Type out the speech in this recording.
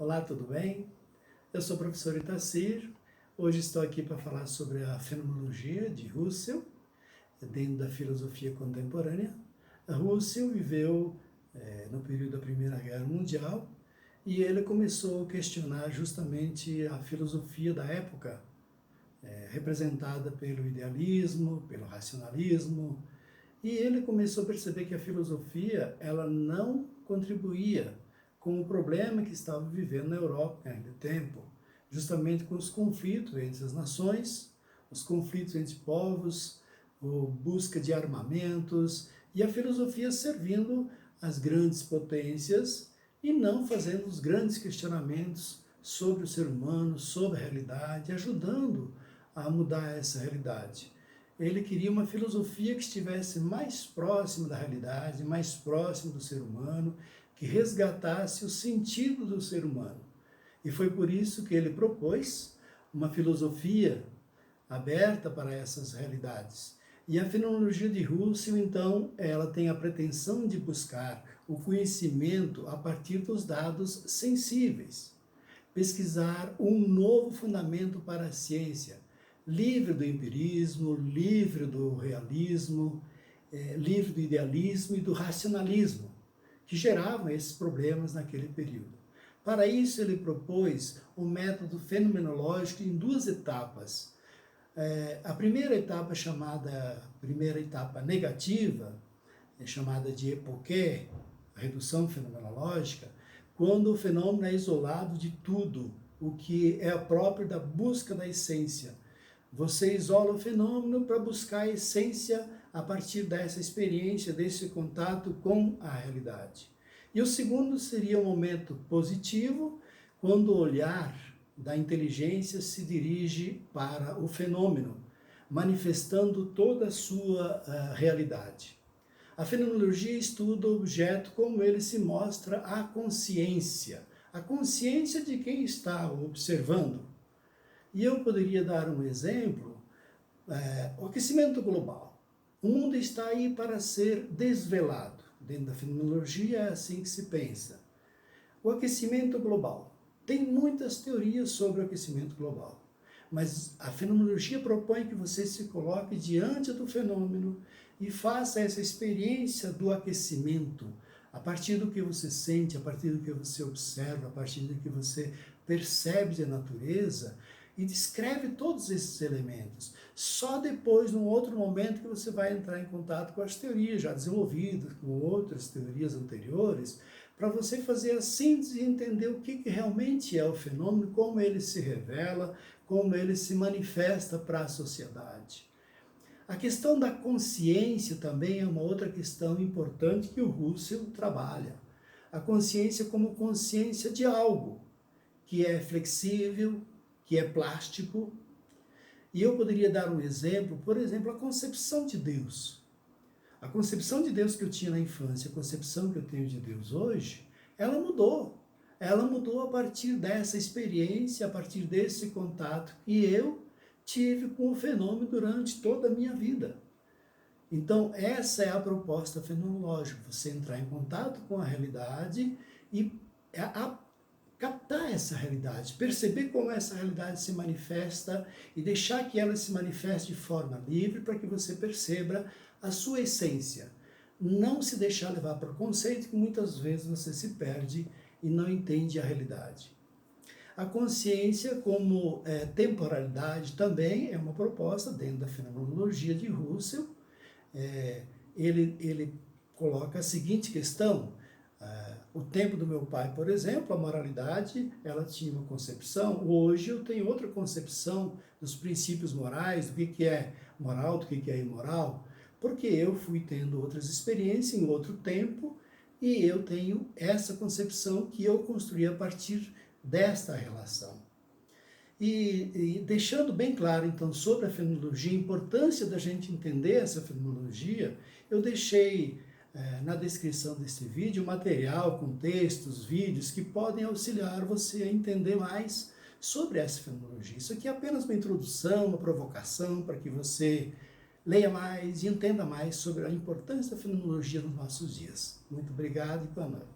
Olá, tudo bem? Eu sou o professor Itacir. Hoje estou aqui para falar sobre a fenomenologia de Russell, dentro da filosofia contemporânea. Russell viveu no período da Primeira Guerra Mundial e ele começou a questionar justamente a filosofia da época, representada pelo idealismo, pelo racionalismo, e ele começou a perceber que a filosofia ela não contribuía com o problema que estava vivendo na Europa naquele tempo, justamente com os conflitos entre as nações, os conflitos entre povos, a busca de armamentos, e a filosofia servindo as grandes potências e não fazendo os grandes questionamentos sobre o ser humano, sobre a realidade, ajudando a mudar essa realidade. Ele queria uma filosofia que estivesse mais próxima da realidade, mais próxima do ser humano, que resgatasse o sentido do ser humano. E foi por isso que ele propôs uma filosofia aberta para essas realidades. E a fenomenologia de Russell, então, ela tem a pretensão de buscar o conhecimento a partir dos dados sensíveis, pesquisar um novo fundamento para a ciência, livre do empirismo, livre do realismo, livre do idealismo e do racionalismo, que geravam esses problemas naquele período. Para isso, ele propôs o método fenomenológico em duas etapas. A primeira etapa, primeira etapa negativa, chamada de epoquê, a redução fenomenológica, quando o fenômeno é isolado de tudo, o que é próprio da busca da essência. Você isola o fenômeno para buscar a essência a partir dessa experiência, desse contato com a realidade. E o segundo seria o momento positivo, quando o olhar da inteligência se dirige para o fenômeno, manifestando toda a sua realidade. A fenomenologia estuda o objeto como ele se mostra à consciência, a consciência de quem está observando. E eu poderia dar um exemplo, o aquecimento global. O mundo está aí para ser desvelado. Dentro da fenomenologia é assim que se pensa. O aquecimento global. Tem muitas teorias sobre o aquecimento global, mas a fenomenologia propõe que você se coloque diante do fenômeno e faça essa experiência do aquecimento, a partir do que você sente, a partir do que você observa, a partir do que você percebe da natureza, e descreve todos esses elementos. Só depois, num outro momento, que você vai entrar em contato com as teorias já desenvolvidas, com outras teorias anteriores, para você fazer a síntese e entender o que realmente é o fenômeno, como ele se revela, como ele se manifesta para a sociedade. A questão da consciência também é uma outra questão importante que o Russell trabalha. A consciência como consciência de algo que é flexível, que é plástico. E eu poderia dar um exemplo, por exemplo, a concepção de Deus. A concepção de Deus que eu tinha na infância, a concepção que eu tenho de Deus hoje, ela mudou. Ela mudou a partir dessa experiência, a partir desse contato que eu tive com o fenômeno durante toda a minha vida. Então, essa é a proposta fenomenológica, você entrar em contato com a realidade e captar essa realidade, perceber como essa realidade se manifesta e deixar que ela se manifeste de forma livre para que você perceba a sua essência. Não se deixar levar para o conceito, que muitas vezes você se perde e não entende a realidade. A consciência como temporalidade também é uma proposta dentro da fenomenologia de Russell. Ele coloca a seguinte questão: o tempo do meu pai, por exemplo, a moralidade, ela tinha uma concepção. Hoje eu tenho outra concepção dos princípios morais, do que é moral, do que é imoral, porque eu fui tendo outras experiências em outro tempo e eu tenho essa concepção que eu construí a partir desta relação. E deixando bem claro, então, sobre a fenomenologia, a importância da gente entender essa fenomenologia, eu deixei na descrição desse vídeo material com textos, vídeos que podem auxiliar você a entender mais sobre essa fenomenologia. Isso aqui é apenas uma introdução, uma provocação para que você leia mais e entenda mais sobre a importância da fenomenologia nos nossos dias. Muito obrigado e boa noite.